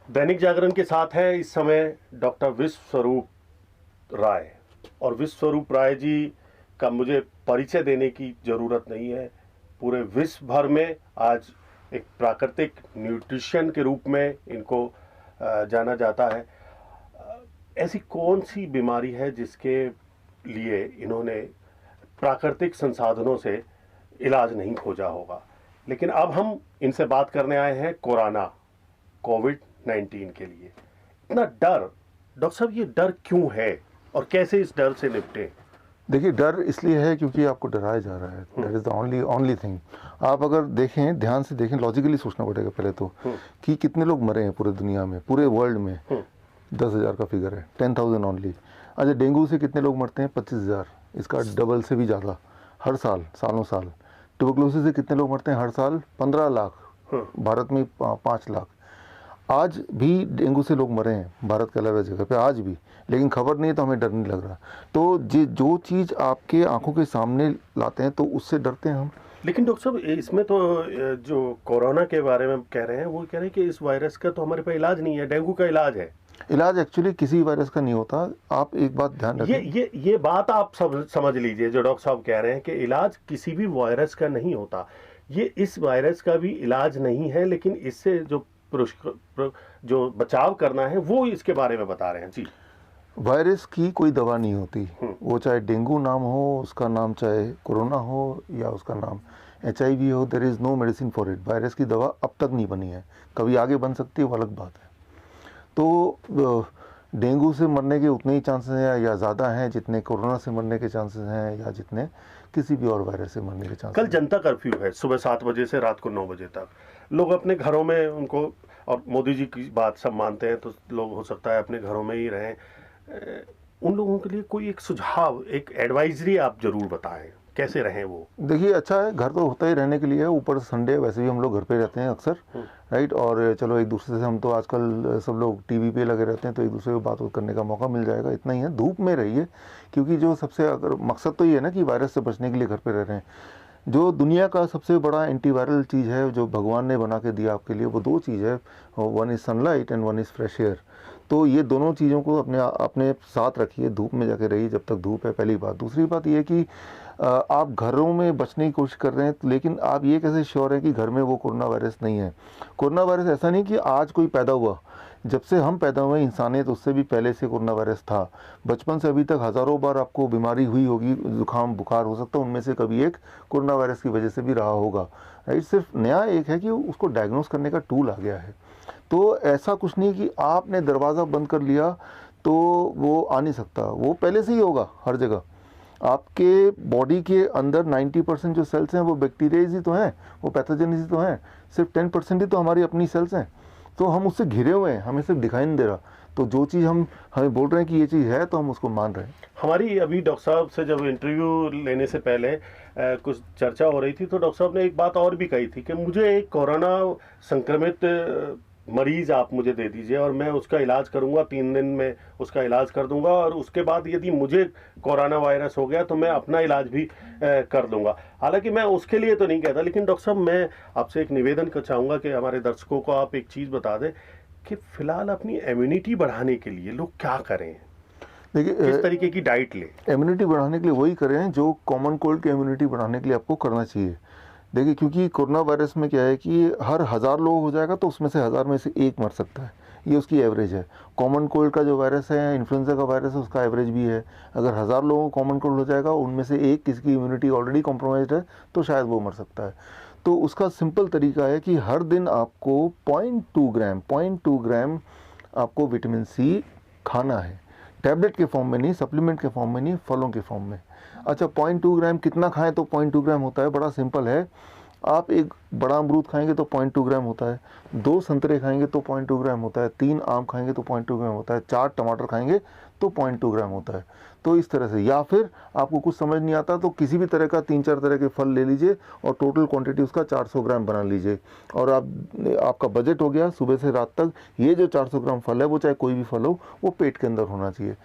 दैनिक जागरण के साथ है इस समय डॉक्टर विश्वस्वरूप राय। और विश्वस्वरूप राय जी का मुझे परिचय देने की ज़रूरत नहीं है। पूरे विश्व भर में आज एक प्राकृतिक न्यूट्रिशन के रूप में इनको जाना जाता है। ऐसी कौन सी बीमारी है जिसके लिए इन्होंने प्राकृतिक संसाधनों से इलाज नहीं खोजा होगा। लेकिन अब हम इनसे बात करने आए हैं कोविड-19 के लिए। इतना डर, डॉक्टर साहब ये डर क्यों है और कैसे इस डर से निपटे? देखिए, डर इसलिए है क्योंकि आपको डराया जा रहा है। That is the only thing. आप अगर देखें, ध्यान से देखें, लॉजिकली सोचना पड़ेगा पहले तो कि कितने लोग मरे हैं पूरे दुनिया में, पूरे वर्ल्ड में। 10,000 का फिगर है, 10,000 ओनली। अच्छा, डेंगू से कितने लोग मरते हैं? 25,000। इसका डबल से भी ज़्यादा हर साल, सालों साल। ट्यूबरकुलोसिस से कितने लोग मरते हैं हर साल? 15 लाख। भारत में 5 लाख। आज भी डेंगू से लोग मरे हैं भारत के अलावा जगह पे, आज भी, लेकिन खबर नहीं है तो हमें डर नहीं लग रहा। तो जो चीज़ आपके आंखों के सामने लाते हैं तो उससे डरते हैं हम। लेकिन डॉक्टर साहब इसमें तो जो कोरोना के बारे में कह रहे हैं वो कह रहे हैं कि इस वायरस का तो हमारे पास इलाज नहीं है, डेंगू का इलाज है। इलाज एक्चुअली किसी वायरस का नहीं होता। आप एक बात ध्यान रखें, ये बात आप सब समझ लीजिए। जो डॉक्टर साहब कह रहे हैं कि इलाज किसी भी वायरस का नहीं होता, ये इस वायरस का भी इलाज नहीं है, लेकिन इससे जो बचाव करना है वो इसके बारे में बता रहे हैं जी। वायरस की कोई दवा नहीं होती। वो चाहे डेंगू नाम हो उसका नाम, चाहे कोरोना हो या उसका नाम HIV हो, there is no medicine for it. Virus की दवा अब तक नहीं बनी है, कभी आगे बन सकती है, वो अलग बात है। तो डेंगू से मरने के उतने ही चांसेस हैं या ज़्यादा हैं जितने कोरोना से मरने के चांसेस हैं या जितने किसी भी और वायरस से मरने के चांसेस। कल जनता कर्फ्यू है, सुबह 7 बजे से रात को 9 बजे तक। लोग अपने घरों में उनको, और मोदी जी की बात सब मानते हैं तो लोग हो सकता है अपने घरों में ही रहें। उन लोगों के लिए कोई एक सुझाव, एक एडवाइजरी आप जरूर बताएं, कैसे रहें वो? देखिए, अच्छा है, घर तो होता ही रहने के लिए है। ऊपर संडे वैसे भी हम लोग घर पे रहते हैं अक्सर, राइट। और चलो एक दूसरे से, हम तो आजकल सब लोग टीवी पे लगे रहते हैं तो एक दूसरे को बात करने का मौका मिल जाएगा, इतना ही है। धूप में रहिए, क्योंकि जो सबसे, अगर मकसद तो ये है ना कि वायरस से बचने के लिए घर पे रह रहे हैं। जो दुनिया का सबसे बड़ा एंटीवायरल चीज़ है जो भगवान ने बना के दिया आपके लिए, वो 2 चीज़ है, one is sunlight and one is fresh air. तो ये दोनों चीज़ों को अपने साथ रखिए, धूप में जाके रहिए जब तक धूप है, पहली बात। दूसरी बात ये है कि आप घरों में बचने की कोशिश कर रहे हैं, लेकिन आप ये कैसे श्योर है कि घर में वो कोरोना वायरस नहीं है? कोरोना वायरस ऐसा नहीं कि आज कोई पैदा हुआ। जब से हम पैदा हुए इंसानियत, उससे भी पहले से कोरोना वायरस था। बचपन से अभी तक हज़ारों बार आपको बीमारी हुई होगी, जुकाम बुखार हो सकता है, उनमें से कभी एक कोरोना वायरस की वजह से भी रहा होगा, राइट। सिर्फ नया एक है कि उसको डायग्नोस करने का टूल आ गया है। तो ऐसा कुछ नहीं कि आपने दरवाज़ा बंद कर लिया तो वो आ नहीं सकता, वो पहले से ही होगा हर जगह। आपके बॉडी के अंदर 90% जो सेल्स हैं वो बैक्टीरिया ही तो हैं, वो पैथोजन ही तो हैं। सिर्फ 10% ही तो हमारी अपनी सेल्स हैं। तो हम उससे घिरे हुए हैं, हमें सिर्फ दिखाई नहीं दे रहा। तो जो चीज़ हमें बोल रहे हैं कि ये चीज़ है तो हम उसको मान रहे हैं। हमारी अभी डॉक्टर साहब से जब इंटरव्यू लेने से पहले कुछ चर्चा हो रही थी तो डॉक्टर साहब ने एक बात और भी कही थी कि मुझे एक कोरोना संक्रमित मरीज आप मुझे दे दीजिए और मैं उसका इलाज करूंगा, 3 दिन में उसका इलाज कर दूंगा, और उसके बाद यदि मुझे कोरोना वायरस हो गया तो मैं अपना इलाज भी कर दूंगा। हालांकि मैं उसके लिए तो नहीं कहता, लेकिन डॉक्टर साहब मैं आपसे एक निवेदन कर चाहूँगा कि हमारे दर्शकों को आप एक चीज़ बता दें कि फिलहाल अपनी इम्यूनिटी बढ़ाने के लिए लोग क्या करें, देखिए, किस तरीके की डाइट लें? इम्यूनिटी बढ़ाने के लिए वही करें जो कॉमन कोल्ड की इम्यूनिटी बढ़ाने के लिए आपको करना चाहिए। देखिए, क्योंकि कोरोना वायरस में क्या है कि हर 1000 लोग हो जाएगा तो उसमें से 1000 में से एक मर सकता है, ये उसकी एवरेज है। कॉमन कोल्ड का जो वायरस है, इन्फ्लुएंजा का वायरस है, उसका एवरेज भी है। अगर 1000 लोगों को कॉमन कोल्ड हो जाएगा, उनमें से एक किसी की इम्यूनिटी ऑलरेडी कॉम्प्रोमाइज्ड है तो शायद वो मर सकता है। तो उसका सिंपल तरीका है कि हर दिन आपको 0.2 ग्राम आपको विटामिन C खाना है। टैबलेट के फॉर्म में नहीं, सप्लीमेंट के फॉर्म में नहीं, फलों के फॉर्म में। अच्छा, 0.2 ग्राम कितना खाएं तो 0.2 ग्राम होता है? बड़ा सिंपल है। आप एक बड़ा अमरूद खाएंगे तो 0.2 ग्राम होता है, 2 संतरे खाएंगे तो 0.2 ग्राम होता है, 3 आम खाएंगे तो 0.2 ग्राम होता है, 4 टमाटर खाएंगे तो 0.2 ग्राम होता है। तो इस तरह से, या फिर आपको कुछ समझ नहीं आता तो किसी भी तरह का 3-4 तरह के फल ले लीजिए और टोटल क्वांटिटी उसका 400 ग्राम बना लीजिए, और आपका बजट हो गया सुबह से रात तक। ये जो 400 ग्राम फल है, वो चाहे कोई भी फल हो, वो पेट के अंदर होना चाहिए।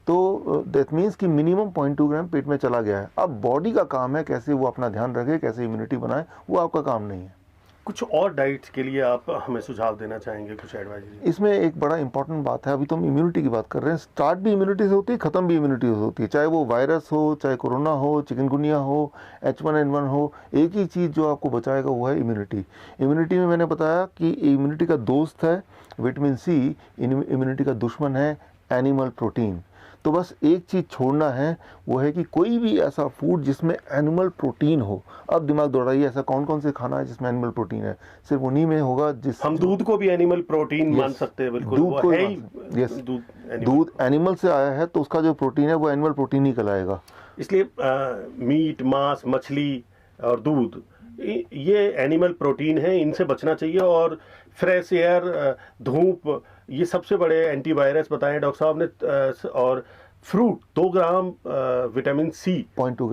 तो दैट मीन्स कि मिनिमम 0.2 ग्राम पेट में चला गया है। अब बॉडी का काम है कैसे वो अपना ध्यान रखे, कैसे इम्यूनिटी बनाए, वो आपका काम नहीं है। कुछ और डाइट्स के लिए आप हमें सुझाव देना चाहेंगे, कुछ एडवाइस? इसमें एक बड़ा इंपॉर्टेंट बात है, अभी तो हम इम्यूनिटी की बात कर रहे हैं, स्टार्ट भी इम्यूनिटी से होती है, ख़त्म भी इम्यूनिटी से होती है, चाहे वो वायरस हो, चाहे कोरोना हो, चिकनगुनिया हो, H1N1 हो, एक ही चीज़ जो आपको बचाएगा वो है इम्यूनिटी। इम्यूनिटी में मैंने बताया कि इम्यूनिटी का दोस्त है विटामिन सी, इम्यूनिटी का दुश्मन है एनिमल प्रोटीन। तो बस एक चीज़ छोड़ना है, वो है कि कोई भी ऐसा फूड जिसमें एनिमल प्रोटीन हो। अब दिमाग दौड़ाइए, ऐसा कौन कौन से खाना है जिसमें एनिमल प्रोटीन है? सिर्फ उन्हीं में होगा जिस हम दूध को भी एनिमल प्रोटीन मान सकते हैं, बिल्कुल दूध वो को है ही, दूध एनिमल से आया है तो उसका जो प्रोटीन है वो एनिमल प्रोटीन ही कहलाएगा। इसलिए मीट, मांस, मछली और दूध ये एनिमल प्रोटीन है, इनसे बचना चाहिए। और फ्रेश एयर, धूप, ये सबसे बड़े एंटीवायरस बताएं डॉक्टर साहब ने। और फ्रूट 2 ग्राम विटामिन सी, 0.2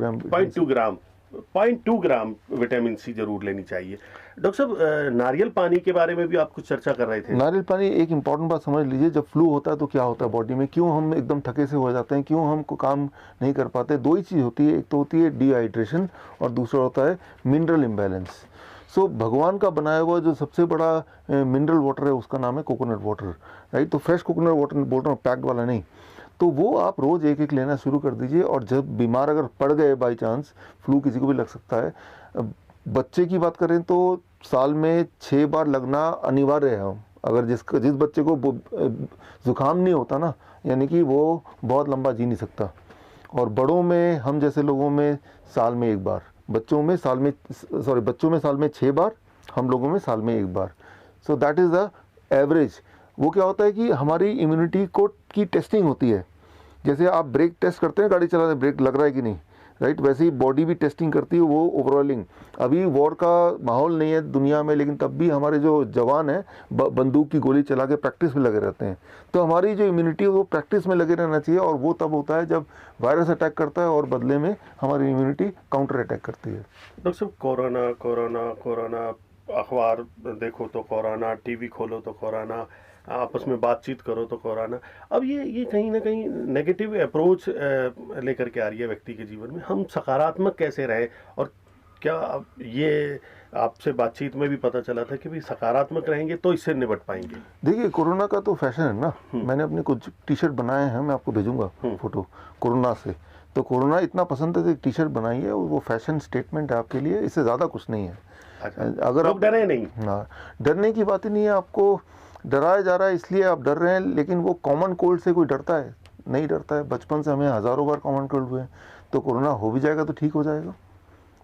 ग्राम विटामिन सी जरूर लेनी चाहिए। डॉक्टर साहब, नारियल पानी के बारे में भी आप कुछ चर्चा कर रहे थे। नारियल पानी, एक इंपॉर्टेंट बात समझ लीजिए, जब फ्लू होता है तो क्या होता है बॉडी में, क्यों हम एकदम थके से हो जाते हैं, क्यों हम को काम नहीं कर पाते? दो ही चीज़ होती है, एक तो होती है डिहाइड्रेशन और दूसरा होता है मिनरल इम्बैलेंस। सो भगवान का बनाया हुआ जो सबसे बड़ा मिनरल वाटर है उसका नाम है कोकोनट वाटर, राइट? तो फ्रेश कोकोनट वाटर बोल रहा हूँ, पैक्ड वाला नहीं। तो वो आप रोज़ एक एक लेना शुरू कर दीजिए। और जब बीमार अगर पड़ गए बाई चांस, फ्लू किसी को भी लग सकता है, बच्चे की बात करें तो साल में 6 बार लगना अनिवार्य है। अगर जिस बच्चे को जुकाम नहीं होता ना, यानी कि वो बहुत लंबा जी नहीं सकता। और बड़ों में, हम जैसे लोगों में साल में 1 बार, बच्चों में साल में 6 बार, हम लोगों में साल में 1 बार। So that is the average. वो क्या होता है कि हमारी इम्यूनिटी को की टेस्टिंग होती है। जैसे आप ब्रेक टेस्ट करते हैं गाड़ी चलाते, ब्रेक लग रहा है कि नहीं, राइट? वैसे ही बॉडी भी टेस्टिंग करती है, वो ओवरऑलिंग। अभी वॉर का माहौल नहीं है दुनिया में, लेकिन तब भी हमारे जो जवान हैं बंदूक की गोली चला के प्रैक्टिस में लगे रहते हैं। तो हमारी जो इम्यूनिटी है वो प्रैक्टिस में लगे रहना चाहिए। और वो तब होता है जब वायरस अटैक करता है और बदले में हमारी इम्यूनिटी काउंटर अटैक करती है। डॉक्टर साहब, कोरोना कोरोना कोरोना, अखबार देखो तो कोरोना, टीवी खोलो तो कोरोना, आपस में बातचीत करो तो कोरोना। अब ये कहीं ना कहीं नेगेटिव अप्रोच लेकर के आ रही है व्यक्ति के जीवन में। हम सकारात्मक कैसे रहे? और क्या अब ये आपसे बातचीत में भी पता चला था कि भी सकारात्मक रहेंगे तो इससे निपट पाएंगे? देखिए, कोरोना का तो फैशन है ना। मैंने अपने कुछ टी शर्ट बनाए हैं, मैं आपको भेजूंगा फोटो कोरोना से। तो कोरोना इतना पसंद है तो एक टी शर्ट बनाई है, वो फैशन स्टेटमेंट है आपके लिए, इससे ज़्यादा कुछ नहीं है। अगर आप डरे नहीं, हाँ, डरने की बात ही नहीं है। आपको डराया जा रहा है इसलिए आप डर रहे हैं, लेकिन वो कॉमन कोल्ड से कोई डरता है? नहीं डरता है। बचपन से हमें हज़ारों बार कॉमन कोल्ड हुए हैं। तो कोरोना हो भी जाएगा तो ठीक हो जाएगा,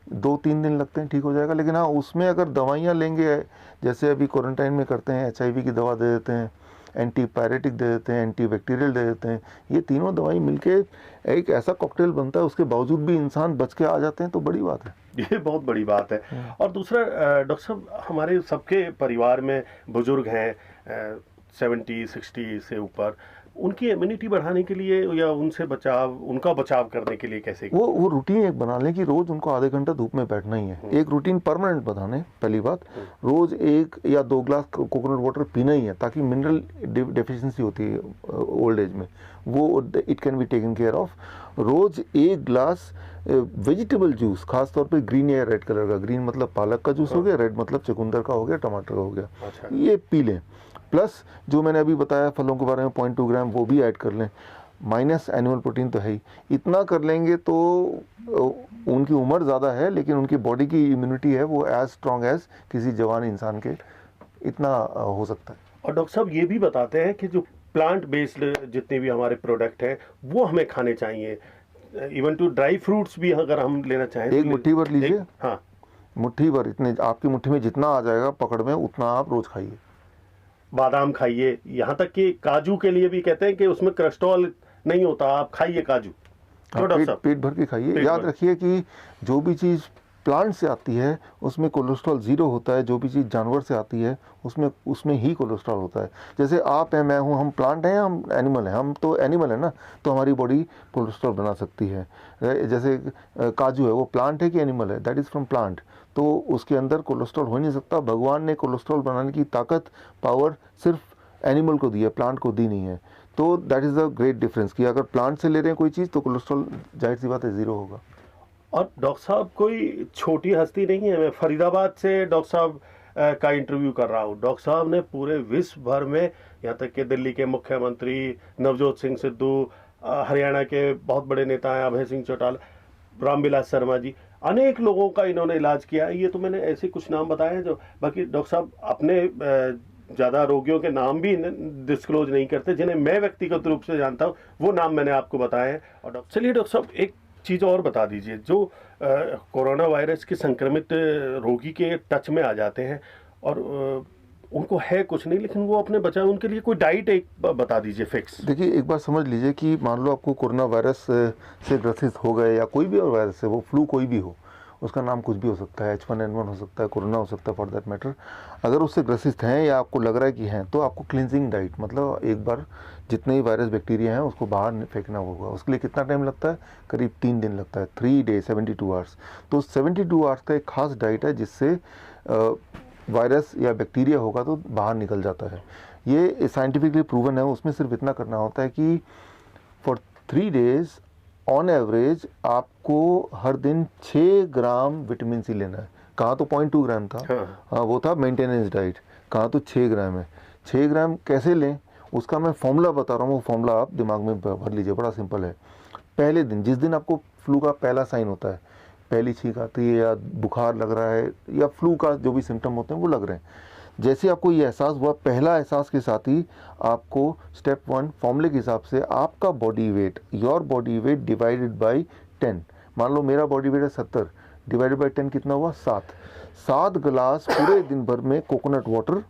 2-3 दिन लगते हैं ठीक हो जाएगा। लेकिन हाँ, उसमें अगर दवाइयाँ लेंगे, जैसे अभी क्वारंटाइन में करते हैं, HIV की दवा दे देते हैं, एंटीपायरेटिक दे देते हैं, एंटीबैक्टीरियल दे देते हैं, ये तीनों दवाई मिलके एक ऐसा कॉकटेल बनता है, उसके बावजूद भी इंसान बच के आ जाते हैं, तो बड़ी बात है। ये बहुत बड़ी बात है। और दूसरा डॉक्टर साहब, हमारे सबके परिवार में बुजुर्ग हैं 70-60 से ऊपर, उनकी इम्यूनिटी बढ़ाने के लिए या उनका बचाव करने के लिए कैसे? वो रूटीन एक बना लें कि रोज उनको आधे घंटा धूप में बैठना ही है। एक रूटीन परमानेंट बना लें। पहली बात, रोज 1 या 2 ग्लास कोकोनट वाटर पीना ही है, ताकि मिनरल डेफिशिएंसी होती है ओल्ड एज में, वो it can be taken care of. रोज 1 ग्लास वेजिटेबल जूस, खास तौर पे ग्रीन या रेड कलर का, ग्रीन मतलब पालक का जूस हो गया, रेड मतलब चुकंदर का हो गया, टमाटर का हो गया, ये पी लें। प्लस जो मैंने अभी बताया फलों के बारे में 0.2 ग्राम वो भी ऐड कर लें, माइनस एनिमल प्रोटीन तो है ही। इतना कर लेंगे तो उनकी उम्र ज़्यादा है, लेकिन उनकी बॉडी की इम्यूनिटी है वो एज स्ट्रॉन्ग एज किसी जवान इंसान के, इतना हो सकता है। और डॉक्टर साहब ये भी बताते हैं कि जो प्लांट बेस्ड जितने भी हमारे प्रोडक्ट हैं वो हमें खाने चाहिए, इवन टू ड्राई फ्रूट्स भी अगर हम लेना चाहें। एक मुट्ठी भर लीजिए। हाँ, मुट्ठी भर, इतने आपकी मुट्ठी में जितना आ जाएगा पकड़ में, उतना आप रोज खाइए। बादाम खाइए, यहाँ तक कि काजू के लिए भी कहते हैं कि उसमें कोलेस्ट्रॉल नहीं होता, आप खाइए काजू। पेट भर के खाइए। याद रखिए कि जो भी चीज़ प्लांट से आती है उसमें कोलेस्ट्रॉल 0 होता है, जो भी चीज़ जानवर से आती है उसमें ही कोलेस्ट्रॉल होता है। जैसे आप हैं, मैं हूँ, हम प्लांट हैं, हम एनिमल हैं, हम तो एनिमल है ना, तो हमारी बॉडी कोलेस्ट्रॉल बना सकती है। जैसे काजू है, वो प्लांट है कि एनिमल है? दैट इज़ फ्रॉम प्लांट, तो उसके अंदर कोलेस्ट्रॉल हो नहीं सकता। भगवान ने कोलेस्ट्रॉल बनाने की ताकत, पावर सिर्फ एनिमल को दी है, प्लांट को दी नहीं है। तो that is the great difference कि अगर प्लांट से ले रहे हैं कोई चीज़ तो कोलेस्ट्रॉल जाहिर सी बात है 0 होगा। और डॉक्टर साहब कोई छोटी हस्ती नहीं है। मैं फरीदाबाद से डॉक्टर साहब का इंटरव्यू कर रहा हूँ। डॉक्टर साहब ने पूरे विश्व भर में, यहाँ तक कि दिल्ली के मुख्यमंत्री नवजोत सिंह सिद्धू, हरियाणा के बहुत बड़े नेता हैं अभय सिंह चौटाला, रामविलास शर्मा जी, अनेक लोगों का इन्होंने इलाज किया है। ये तो मैंने ऐसे कुछ नाम बताए हैं जो, बाकी डॉक्टर साहब अपने ज़्यादा रोगियों के नाम भी डिस्क्लोज नहीं करते, जिन्हें मैं व्यक्तिगत रूप से जानता हूँ, वो नाम मैंने आपको बताए हैं। और चलिए डॉक्टर साहब, एक चीज़ और बता दीजिए, जो कोरोना वायरस के संक्रमित रोगी के टच में आ जाते हैं और उनको है कुछ नहीं लेकिन वो अपने बचाव, उनके लिए कोई डाइट एक बता दीजिए फिक्स। देखिए, एक बात समझ लीजिए कि मान लो आपको कोरोना वायरस से ग्रसित हो गए, या कोई भी और वायरस है, वो फ्लू कोई भी हो, उसका नाम कुछ भी हो सकता है, H1N1 हो सकता है, कोरोना हो सकता है, फॉर दैट मैटर। अगर उससे ग्रसित हैं या आपको लग रहा है कि हैं, तो आपको क्लिनजिंग डाइट, मतलब एक बार जितने ही वायरस बैक्टीरिया हैं उसको बाहर फेंकना होगा। उसके लिए कितना टाइम लगता है? करीब 3 दिन लगता है, 3 days 72 आवर्स। तो 72 आवर्स का एक खास डाइट है जिससे वायरस या बैक्टीरिया होगा तो बाहर निकल जाता है। ये साइंटिफिकली प्रूवन है। उसमें सिर्फ इतना करना होता है कि फॉर 3 days ऑन एवरेज आपको हर दिन 6 ग्राम विटामिन सी लेना है। कहाँ तो 0.2 ग्राम था, हाँ वो था मेंटेनेंस डाइट, कहाँ तो 6 ग्राम है। 6 ग्राम कैसे लें उसका मैं फॉर्मूला बता रहा हूँ, वो फॉर्मूला आप दिमाग में भर लीजिए, बड़ा सिंपल है। पहले दिन, जिस दिन आपको फ्लू का पहला साइन होता है, पहली छींक आती है या बुखार लग रहा है या फ्लू का जो भी सिम्टम होते हैं वो लग रहे हैं, जैसे आपको ये एहसास हुआ, पहला एहसास के साथ ही आपको स्टेप 1 फॉर्मूले के हिसाब से आपका body weight, your body weight divided by 10, मान लो मेरा बॉडी वेट है 70, डिवाइडेड बाय 10 कितना हुआ? 7 गिलास पूरे दिन भर में कोकोनट वाटर,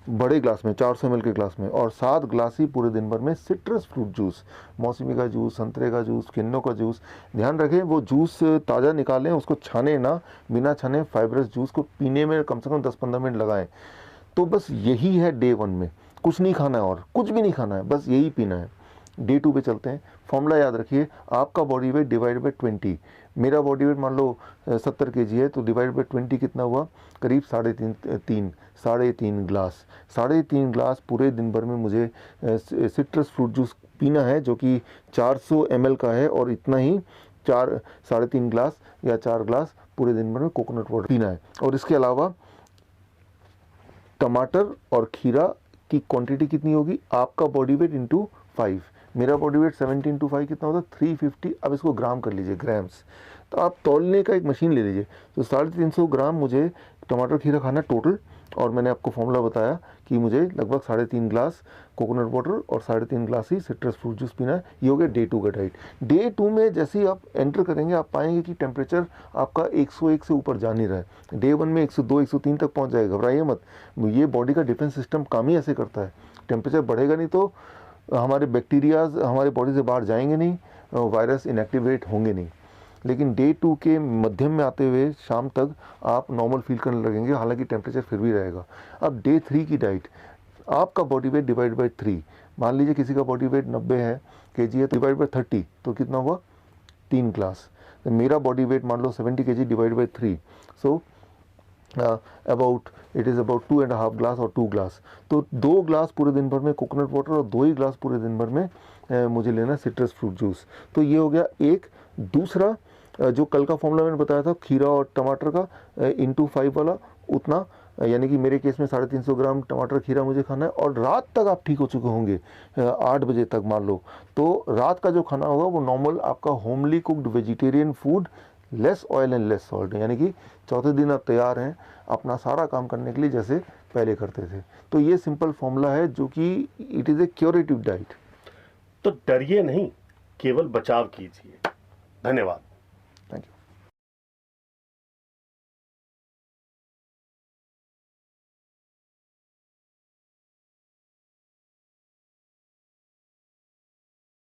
बड़े ग्लास में 400 ml के ग्लास में, और 7 ग्लास ही पूरे दिन भर में सिट्रस फ्रूट जूस, मौसमी का जूस, संतरे का जूस, किन्नों का जूस। ध्यान रखें वो जूस ताज़ा निकालें, उसको छाने ना, बिना छाने फाइब्रस जूस को पीने में कम से कम 10-15 मिनट लगाएं। तो बस यही है डे 1 में, कुछ नहीं खाना है और कुछ भी नहीं खाना है, बस यही पीना है। डे 2 पे चलते हैं। फॉर्मूला याद रखिए, आपका बॉडी वेट डिवाइड बाय 20, मेरा बॉडी वेट मान लो 70 kg है, तो डिवाइड बाय 20 कितना हुआ? करीब 3.5 ग्लास। 3.5 ग्लास पूरे दिन भर में मुझे सिट्रस फ्रूट जूस पीना है, जो कि 400 ml का है, और इतना ही 3.5 ग्लास या 4 ग्लास पूरे दिन भर में कोकोनट वाटर पीना है। और इसके अलावा टमाटर और खीरा की क्वांटिटी कितनी होगी? आपका बॉडी वेट इंटू 5, मेरा बॉडी वेट 70 इंटू 5 कितना होता है? 350। अब इसको ग्राम कर लीजिए, ग्राम्स। तो आप तौलने का एक मशीन ले लीजिए। तो 350 ग्राम मुझे टमाटर खीरा खाना टोटल, और मैंने आपको फॉर्मूला बताया कि मुझे लगभग 3.5 ग्लास कोकोनट वाटर और 3.5 ग्लास ही सिट्रस फ्रूट जूस पीना है। ये हो गया डे 2 का डाइट। डे 2 में जैसे ही आप एंटर करेंगे, आप पाएंगे कि टेम्परेचर आपका 101 से ऊपर जा नहीं रहा है। डे 1 में 102, 103 तक पहुंच जाएगा, घबराइए मत। ये बॉडी का डिफेंस सिस्टम काम ही ऐसे करता है। टेम्परेचर बढ़ेगा नहीं तो हमारे बैक्टीरियाज हमारे बॉडी से बाहर जाएंगे नहीं, वायरस इनएक्टिवेट होंगे नहीं। लेकिन डे 2 के मध्यम में आते हुए शाम तक आप नॉर्मल फील करने लगेंगे, हालांकि टेम्परेचर फिर भी रहेगा। अब डे 3 की डाइट, आपका बॉडी वेट डिवाइड बाय 3, मान लीजिए किसी का बॉडी वेट 90 है kg है, तो डिवाइड बाय 30 तो कितना हुआ? 3 ग्लास। तो मेरा बॉडी वेट मान लो 70 kg divide by 3, so about it is about 2.5 glass और 2 ग्लास। तो 2 ग्लास पूरे दिन भर में कोकोनट वाटर और 2 ही ग्लास पूरे दिन भर में मुझे लेना सिट्रस फ्रूट जूस। तो ये हो गया एक। दूसरा, जो कल का फॉर्मूला मैंने बताया था खीरा और टमाटर का इंटू 5 वाला, उतना, यानी कि मेरे केस में 350 ग्राम टमाटर खीरा मुझे खाना है। और रात तक आप ठीक हो चुके होंगे, 8 बजे तक मान लो, तो रात का जो खाना होगा वो नॉर्मल आपका homely cooked vegetarian food, less oil and less salt, यानी कि चौथे दिन आप तैयार हैं अपना सारा काम करने के लिए जैसे पहले करते थे। तो ये सिंपल फॉर्मूला है जो कि it is a curative diet. तो डरिए नहीं, केवल बचाव कीजिए। धन्यवाद।